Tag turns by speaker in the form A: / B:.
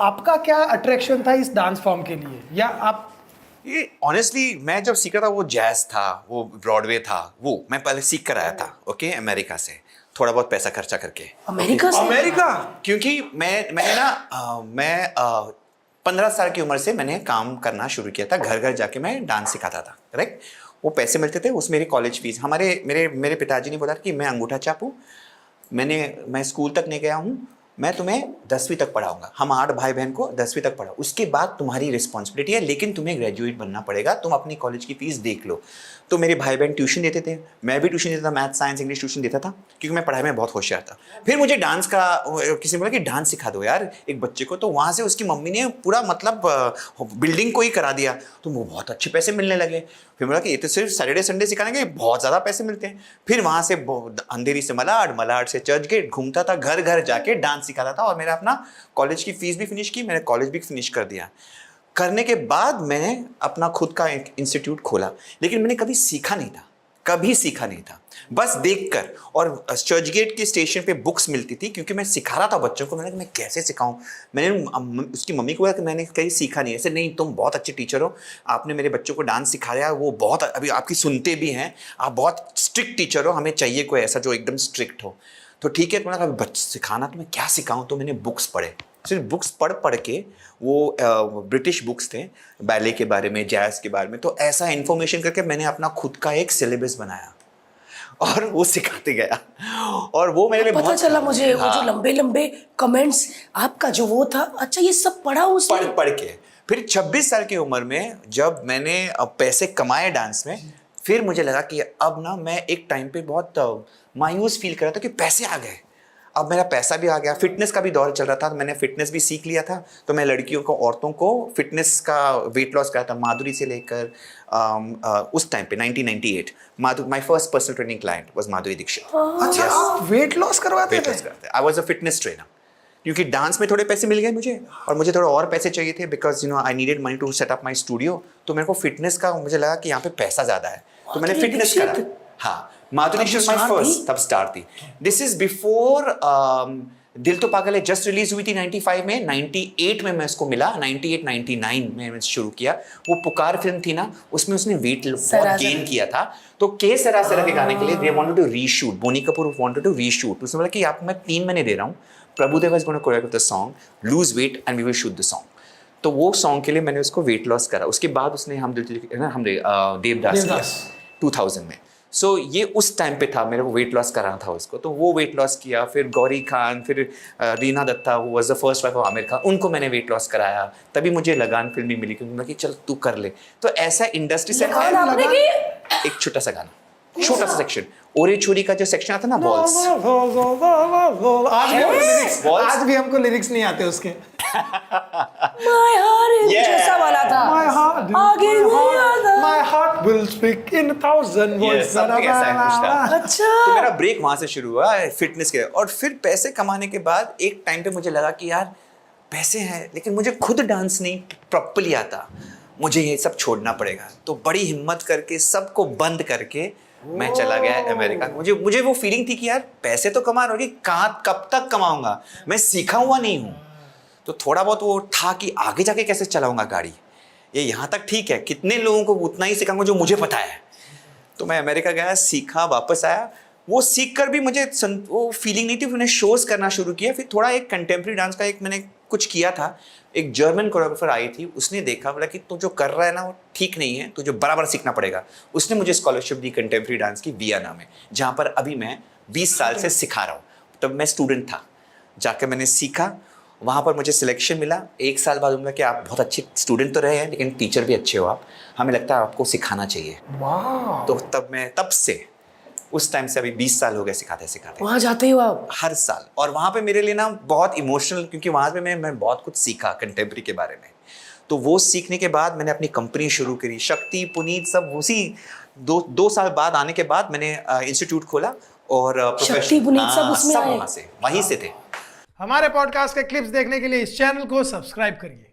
A: आपका क्या अट्रैक्शन था इस डांस फॉर्म के लिए, या आप?
B: ये ऑनेस्टली मैं जब सीख रहा था वो जैज था, वो ब्रॉडवे था, वो मैं पहले सीख कर आया था, ओके, अमेरिका से थोड़ा बहुत पैसा खर्चा करके।
C: अमेरिका से?
A: अमेरिका?
B: क्योंकि मैंने ना 15 साल की उम्र से मैंने काम करना शुरू किया था, घर घर जाके मैं डांस सिखाता था, राइट। वो पैसे मिलते थे, उसमें मेरी कॉलेज फीस, हमारे मेरे पिताजी ने बोला कि मैं अंगूठा छाप हूँ, मैं स्कूल तक नहीं गया हूँ, मैं तुम्हें 10वीं तक पढ़ाऊंगा, हम 8 भाई बहन को 10वीं तक पढ़ाओ, उसके बाद तुम्हारी रिस्पॉन्सिबिलिटी है, लेकिन तुम्हें ग्रेजुएट बनना पड़ेगा, तुम अपनी कॉलेज की फीस देख लो। तो मेरे भाई बहन ट्यूशन देते थे, मैं भी ट्यूशन देता था, मैथ साइंस इंग्लिश ट्यूशन देता था, क्योंकि मैं पढ़ाई में बहुत होशियार था। फिर मुझे डांस का, किसी ने बोला कि डांस सिखा दो यार एक बच्चे को, तो वहाँ से उसकी मम्मी ने पूरा मतलब बिल्डिंग को ही करा दिया, तो वो बहुत अच्छे पैसे मिलने लगे। फिर बोला कि ये तो सिर्फ सैटरडे संडे सिखाने के बहुत ज़्यादा पैसे मिलते हैं। फिर वहाँ से अंधेरी से मलाड, मलाड से चर्च गेट घूमता था, घर घर जाके डांस सिखाता था, और मेरा अपना कॉलेज की फीस भी फिनिश की, मैंने कॉलेज भी फिनिश कर दिया। करने के बाद मैंने अपना खुद का एक इंस्टीट्यूट खोला, लेकिन मैंने कभी सीखा नहीं था, कभी सीखा नहीं था, बस देखकर। और चर्च गेट के स्टेशन पे बुक्स मिलती थी, क्योंकि मैं सिखा रहा था बच्चों को, मैंने कहा मैं कैसे सिखाऊं। मैंने उसकी मम्मी को बोला कि मैंने कहीं सीखा नहीं। ऐसे नहीं, तुम बहुत अच्छे टीचर हो, आपने मेरे बच्चों को डांस सिखाया, वो बहुत अभी आपकी सुनते भी हैं, आप बहुत स्ट्रिक्ट टीचर हो, हमें चाहिए कोई ऐसा जो एकदम स्ट्रिक्ट हो। तो ठीक है, तो मैंने कहा बच्चे सिखाना, तो मैं क्या सिखाऊं। तो मैंने बुक्स पढ़े, सिर्फ बुक्स पढ़ पढ़ के, वो ब्रिटिश बुक्स थे बैले के बारे में, जैज़ के बारे में, तो ऐसा इन्फॉर्मेशन करके मैंने अपना खुद का एक सिलेबस बनाया और वो सिखाते गया, और वो मेरे लिए
C: पता
B: बहुत
C: चला मुझे।
B: हाँ,
C: वो जो लंबे लंबे कमेंट्स आपका जो वो था, अच्छा ये सब पढ़ा उसने?
B: पढ़ पढ़ के। फिर 26 साल की उम्र में जब मैंने पैसे कमाए डांस में, फिर मुझे लगा कि अब ना, मैं एक टाइम पे बहुत मायूस फील कर रहा था कि पैसे आ गए, अब मेरा पैसा भी आ गया, फिटनेस का भी दौर चल रहा था, मैंने फिटनेस भी सीख लिया था। तो मैं लड़कियों को, औरतों को फिटनेस का वेट लॉस कराया था, माधुरी से लेकर उस टाइम पे 1998 my first personal training client was Madhuri Dixit.
A: अच्छा, आप वेट लॉस करवाते थे?
B: I was a fitness trainer, क्योंकि डांस में थोड़े पैसे मिल गए मुझे, और मुझे थोड़ा और पैसे चाहिए थे, because I needed money to set up my studio. तो मेरे को फिटनेस का, मुझे लगा कि यहाँ पे पैसा ज़्यादा है, तो मैंने फिटनेस करा। हाँ, माधुरी दीक्षित माई फर्स्ट, तब स्टार थी। दिस इज बिफोर दिल तो पागल है जस्ट रिलीज हुई थी 95 में, 98 में मैं इसको मिला, 98-99 में मैंने शुरू किया। वो पुकार फिल्म थी ना, उसमें उसने वेट बहुत गेन किया था, तो के सरा के गाने के लिए they wanted to reshoot, Boney Kapoor wanted to reshoot. उसने बोला कि आपको मैं 3 महीने दे रहा हूँ, Prabhudeva is gonna choreograph the song, lose weight and we will shoot the song. तो वो सॉन्ग के लिए मैंने उसको वेट लॉस करा। उसके बाद उसने हमने देवदास 2000 में। सो ये उस टाइम पे था, मेरे को वेट लॉस कराना था उसको, तो वो वेट लॉस किया। फिर गौरी खान, फिर रीना दत्ता, वो was the first wife of Aamir Khan, उनको मैंने वेट लॉस कराया। तभी मुझे लगान फिल्म भी मिली, क्योंकि मैं कि चल तू कर ले। तो ऐसा इंडस्ट्री से एक छोटा सा गाना, छोटा सा सेक्शन, ओरे छोरी का जो सेक्शन आता ना, वॉल्स।
A: आज भी हमको लिरिक्स नहीं आते उसके।
C: My heart is जैसा वाला था।
A: My heart,
C: आगे नहीं आता।
A: My heart will speak in 1,000 words।
B: something ऐसा है कुछ था।
C: अच्छा।
B: तो मेरा ब्रेक वहां से शुरू हुआ फिटनेस के, और फिर पैसे कमाने के बाद एक टाइम पे मुझे लगा कि यार पैसे हैं, लेकिन मुझे खुद डांस नहीं प्रॉपर्ली आता, मुझे ये सब छोड़ना पड़ेगा। तो बड़ी हिम्मत करके सबको बंद करके मैं चला गया अमेरिका। मुझे वो फीलिंग थी कि यार पैसे तो कमा रहा हूँ, कहाँ कब तक कमाऊंगा, मैं सीखा हुआ नहीं हूँ। तो थोड़ा बहुत वो था कि आगे जाके कैसे चलाऊंगा गाड़ी, ये यहाँ तक ठीक है, कितने लोगों को उतना ही सिखाऊंगा जो मुझे पता है। तो मैं अमेरिका गया, सीखा, वापस आया। वो सीख कर भी मुझे वो फीलिंग नहीं थी, मैंने शोज़ करना शुरू किया। फिर थोड़ा एक कंटेम्प्रेरी डांस का एक मैंने कुछ किया था, एक जर्मन कोरियोग्राफर आई थी, उसने देखा, बोला कि तू जो कर रहा है ना वो ठीक नहीं है, तुझे बराबर सीखना पड़ेगा। उसने मुझे स्कॉलरशिप दी कंटेम्प्रेरी डांस की वियना में, जहाँ पर अभी मैं 20 साल से सिखा रहा हूँ। तब मैं स्टूडेंट था, जाकर मैंने सीखा, वहाँ पर मुझे सिलेक्शन मिला। 1 साल बाद उन्होंने कि आप बहुत अच्छे स्टूडेंट तो रहे हैं, लेकिन टीचर भी अच्छे हो आप, हमें लगता है आपको सिखाना चाहिए। तो तब से उस टाइम से अभी 20 साल हो गए सिखाते सिखाते।
C: वहाँ जाते हो आप
B: हर साल, और वहाँ पे मेरे लिए ना बहुत इमोशनल, क्योंकि वहाँ पे मैं बहुत कुछ सीखा कंटेम्प्रेरी के बारे में। तो वो सीखने के बाद मैंने अपनी कंपनी शुरू करी, शक्ति, पुनीत, सब उसी 2 साल बाद आने के बाद मैंने इंस्टीट्यूट खोला, और
C: शक्ति, पुनीत सब उसमें
B: सब
C: आए?
B: वहाँ से, वहीं से थे।
A: हमारे पॉडकास्ट के क्लिप्स देखने के लिए इस चैनल को सब्सक्राइब करिए।